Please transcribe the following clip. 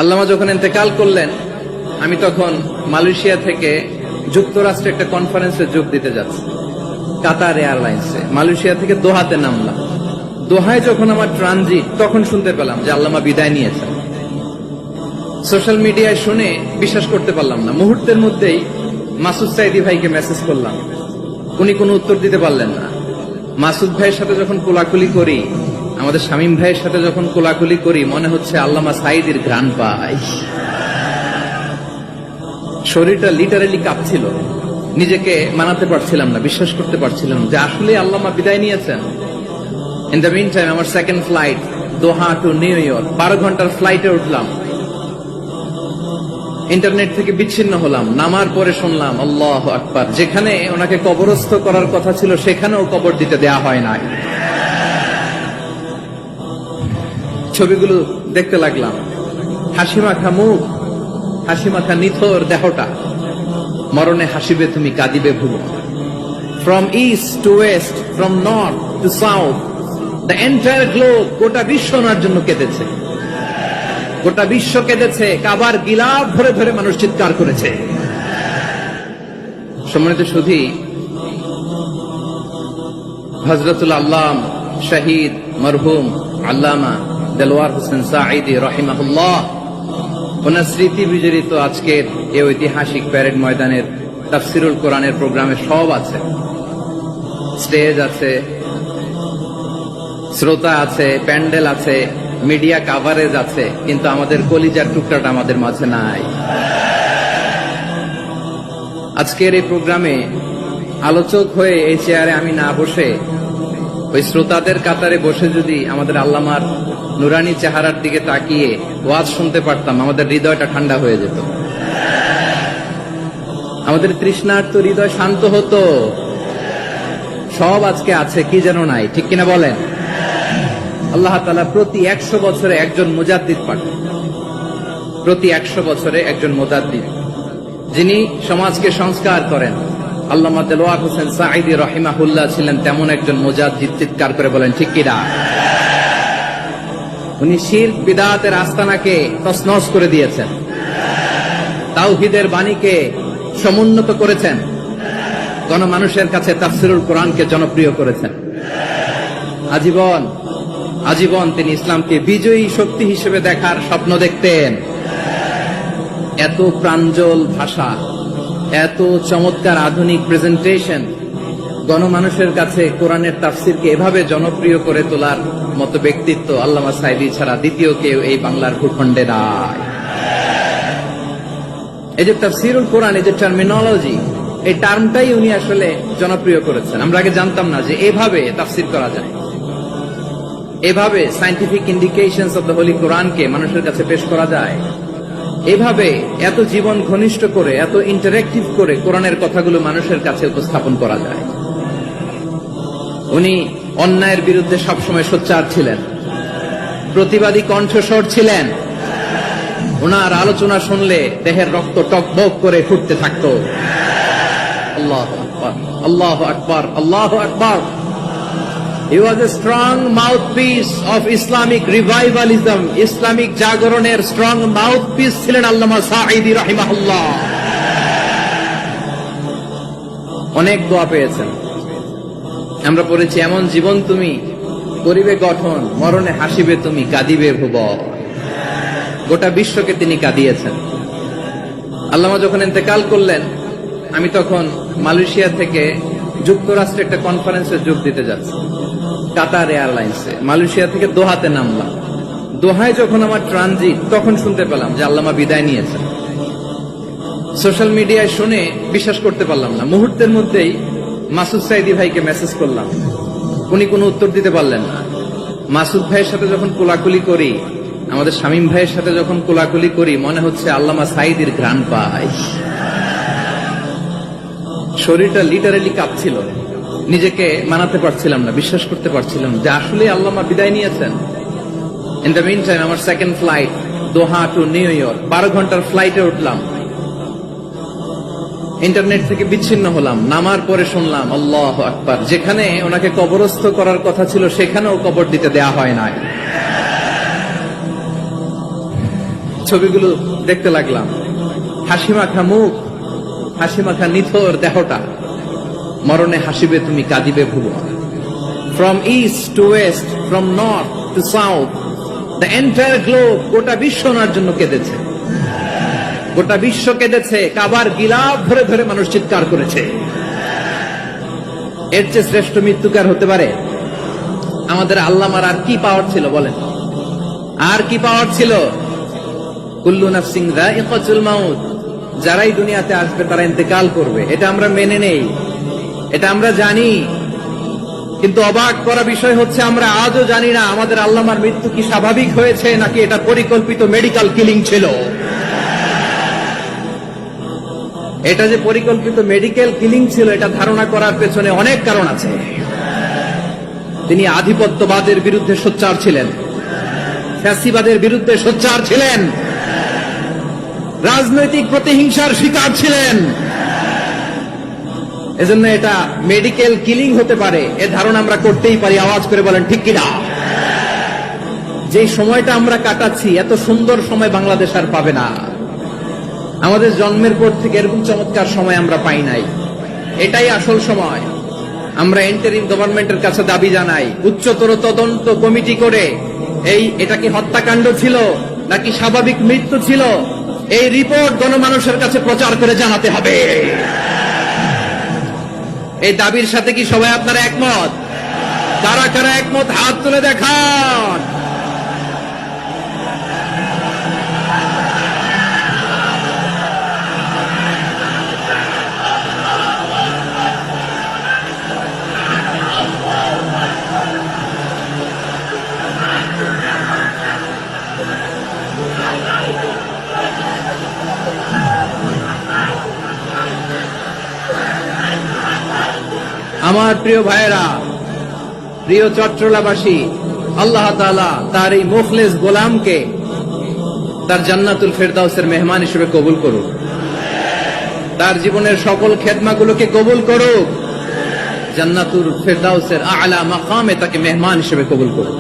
আল্লামা যখন ইন্তেকাল করলেন, আমি তখন মালয়েশিয়া থেকে যুক্তরাষ্ট্রে একটা কনফারেন্সে যোগ দিতে যাচ্ছি, কাতার এয়ারলাইন্সে। মালয়েশিয়া থেকে দোহাতে নামলাম। দোহায় যখন আমার ট্রানজিট, তখন শুনতে পেলাম যে আল্লামা বিদায় নিয়েছেন। সোশ্যাল মিডিয়ায় শুনে বিশ্বাস করতে পারলাম না। মুহূর্তের মধ্যেই মাসুদ সাইদি ভাইকে মেসেজ করলাম, উনি কোনো উত্তর দিতে পারলেন না। মাসুদ ভাইয়ের সাথে যখন কোলাকুলি করি, আমাদের শামীম ভাইয়ের সাথে যখন কোলাকুলি করি, মনে হচ্ছে আল্লামা সাইদির ঘ্রাণ পাই। শরীরটা লিটারালি কাঁপছিল, নিজেকে মানাতে পারছিলাম না, বিশ্বাস করতে পারছিলাম যে আসলে আল্লামা বিদায় নিয়েছেন। ইন দ্য মিন টাইম আমার সেকেন্ড ফ্লাইট দোহা টু নিউ ইয়র্ক, 12 ঘন্টার ফ্লাইটে উঠলাম। ইন্টারনেট থেকে বিচ্ছিন্ন হলাম। নামার পরে শুনলাম আল্লাহু আকবার, যেখানে ওনাকে কবরস্থ করার কথা ছিল সেখানেও কবর দিতে দেয়া হয় নাই। ছবিগুলো দেখতে লাগলাম, হাসি মাখা মুখ, হাসি মাখা নিথর দেহটা, মরণে হাসিবে তুমি কাঁদিবে ভুবন। From east to west, from north to south, the entire globe, গোটা বিশ্ব ওনার জন্য কেঁদেছে, গোটা বিশ্ব কেঁদেছে। কাবার গিলাফ ধরে ধরে মানুষ চিৎকার করেছে। সম্মানিত সুধী, হযরতুল আল্লাম শহীদ মরহুম আল্লামা দেলওয়ার হোসেন সাঈদী রাহিমাহুল্লাহ, ওনার স্মৃতি বিজড়িত আজকের এই ঐতিহাসিক প্যারেড ময়দানের তাফসিরুল কোরআনের প্রোগ্রামে সব আছে। স্টেজ আছে, শ্রোতা আছে, প্যান্ডেল আছে, মিডিয়া কাভারেজ আছে, কিন্তু আমাদের কলিজার টুকরাটা আমাদের মাঝে নাই। আজকের এই প্রোগ্রামে আলোচক হয়ে এই চেয়ারে আমি না বসে ওই শ্রোতাদের কাতারে বসে যদি আমাদের আল্লামার নুরানি চেহারার দিকে তাকিয়ে ওয়াজ শুনতে পারতাম, আমাদের হৃদয়টা ঠান্ডা হয়ে যেত, আমাদের তৃষ্ণার্ত হৃদয় শান্ত হতো। সব আজকে আছে, কি যেন নাই, ঠিক কিনা বলেন? আল্লাহ তাআলা প্রতি 100 বছরে একজন মুজাদ্দিদ পাঠান, প্রতি 100 বছরে একজন মুজাদ্দিদ, যিনি সমাজকে সংস্কার করেন। আল্লামা দেলওয়ার হোসেন সাঈদী রাহিমাহুল্লাহ ছিলেন তেমন একজন মুজাদ্দিদ। চিৎকার করে বলেন ঠিক কিনা? উনি শিরক বিদআতের আস্তানাকে তছনছ করে দিয়েছেন, তাওহীদের বাণীকে সমুন্নত করেছেন, গণমানুষের কাছে তাফসিরুল কোরআনকে জনপ্রিয় করেছেন। আজীবন আজীবন তিনি ইসলামকে বিজয়ী শক্তি হিসেবে দেখার স্বপ্ন দেখতেন। এত প্রাঞ্জল ভাষা, এত চমৎকার আধুনিক প্রেজেন্টেশন, গণমানুষের কাছে কোরআনের তাফসিরকে এভাবে জনপ্রিয় করে তোলার মতো ব্যক্তিত্ব আল্লামা সাঈদী ছাড়া দ্বিতীয় কেউ এই বাংলার ভূখণ্ডে নাই। এই যে তাফসিরুল কোরআন, এই যে টার্মিনোলজি, এই টার্মটাই উনি আসলে জনপ্রিয় করেছেন। আমরা আগে জানতাম না যে এভাবে তাফসির করা যায়, এভাবে scientific indications of the Holi কোরআনকে মানুষের কাছে পেশ করা যায়, এভাবে এত জীবন ঘনিষ্ঠ করে, এত ইন্টারেক্টিভ করে কোরআনের কথাগুলো মানুষের কাছে উপস্থাপন করা যায়। উনি অন্যায়ের বিরুদ্ধে সবসময় সোচ্চার ছিলেন, প্রতিবাদী কণ্ঠস্বর ছিলেন। ওনার আলোচনা শুনলে দেহের রক্ত টকবক করে ফুটতে থাকত। আল্লাহু আকবার, আল্লাহু আকবার, আল্লাহু আকবার। He was a strong mouthpiece of Islamic revivalism. Islamic জাগরণের স্ট্রং মাউথপিস ছিলেন আল্লামা সাঈদী রাহিমাহুল্লাহ। অনেক দোয়া পেয়েছেন, আমরা পড়েছি, এমন জীবন তুমি করিবে গঠন, মরণে হাসিবে তুমি কাঁদিবে ভুবন। গোটা বিশ্বকে তিনি কাঁদিয়েছেন। আল্লামা যখন ইন্তেকাল করলেন, আমি তখন মালয়েশিয়া থেকে যুক্তরাষ্ট্রে একটা কনফারেন্সে যোগ দিতে যাচ্ছি, কাতার এয়ারলাইন্সে। মালয়েশিয়া থেকে দোহাতে নামলাম। দোহায় যখন আমার ট্রানজিট, তখন শুনতে পেলাম যে আল্লামা বিদায় নিয়েছেন। সোশ্যাল মিডিয়ায় শুনে বিশ্বাস করতে পারলাম না। মুহূর্তের মধ্যেই মাসুদ সাইদি ভাইকে মেসেজ করলাম, উনি কোনো উত্তর দিতে পারলেন না। মাসুদ ভাইয়ের সাথে যখন কোলাকুলি করি, আমাদের শামীম ভাইয়ের সাথে যখন কোলাকুলি করি, মনে হচ্ছে আল্লামা সাইদির ঘ্রাণ পাই। শরীরটা লিটারালি কাঁপছিল, নিজেকে মানাতে পারছিলাম না, বিশ্বাস করতে পারছিলাম যে আসলে আল্লামা বিদায় নিয়েছেন। ইন দ্য মিন টাইম আমার সেকেন্ড ফ্লাইট দোহা টু নিউ ইয়র্ক, 12 ঘন্টার ফ্লাইটে উঠলাম। ইন্টারনেট থেকে বিচ্ছিন্ন হলাম। নামার পরে শুনলাম আল্লাহু আকবার, যেখানে ওনাকে কবরস্থ করার কথা ছিল সেখানেও কবর দিতে দেয়া হয় নাই। ছবিগুলো দেখতে লাগলাম। হাসি মাখা মুখ, হাসি মাখা নিথর দেহটা, মরণে হাসিবে তুমি কাঁদিবে ভুবন। From east to west, from north to south, the entire globe, গোটা বিশ্ব ওনার জন্য কেঁদেছে, গোটা বিশ্ব কেঁদেছে। কাবার গিলাফ ধরে ধরে মানুষ চিৎকার করেছে। এর চেয়ে শ্রেষ্ঠ মৃত্যুকার হতে পারে? আমাদের আল্লামার আর কি পাওয়ার ছিল বলেন? আর কি পাওয়ার ছিল? কুল্লু নাফসিন যায়িকাতুল মাউত, যারাই দুনিয়াতে আসবে তারা ইন্তেকাল করবে, এটা আমরা মেনে নেই, এটা আমরা জানি। কিন্তু অবাক করা বিষয় হচ্ছে আমরা আজও জানি না আমাদের আল্লামার মৃত্যু কি স্বাভাবিক হয়েছে নাকি এটা পরিকল্পিত মেডিকেল কিলিং ছিল। এটা যে পরিকল্পিত মেডিকেল কিলিং ছিল এটা ধারণা করার পেছনে অনেক কারণ আছে। তিনি আধিপত্যবাদের বিরুদ্ধে সোচ্চার ছিলেন, ফ্যাসিবাদের বিরুদ্ধে সোচ্চার ছিলেন, রাজনৈতিক প্রতিহিংসার শিকার ছিলেন। এজন্য এটা মেডিকেল কিলিং হতে পারে এ ধারণা আমরা করতেই পারি। আওয়াজ করে বলেন ঠিক কিনা? যে সময়টা আমরা কাটাচ্ছি এত সুন্দর সময় বাংলাদেশ আর পাবে না। আমাদের জন্মের পর থেকে এরকম চমৎকার সময় আমরা পাই নাই। এটাই আসল সময়। আমরা ইন্টারিম গভর্নমেন্টের কাছে দাবি জানাই, উচ্চতর তদন্ত কমিটি করে এটা কি হত্যাকাণ্ড ছিল নাকি স্বাভাবিক মৃত্যু ছিল, এই রিপোর্ট গণমানুষের কাছে প্রচার করে জানাতে হবে। এই দাবির সাথে কি সবাই আপনারা একমত? কারা কারা একমত হাত তুলে দেখান। আমার প্রিয় ভাইয়েরা, প্রিয় চট্টলাবাসী, আল্লাহ তাআলা তার এই মুখলেস গোলামকে তার জান্নাতুল ফেরদাউসের মেহমান হিসেবে কবুল করুক, তার জীবনের সকল খেদমাগুলোকে কবুল করুক, জান্নাতুল ফেরদাউসের আলা মাকামে তাকে মেহমান হিসেবে কবুল করুক।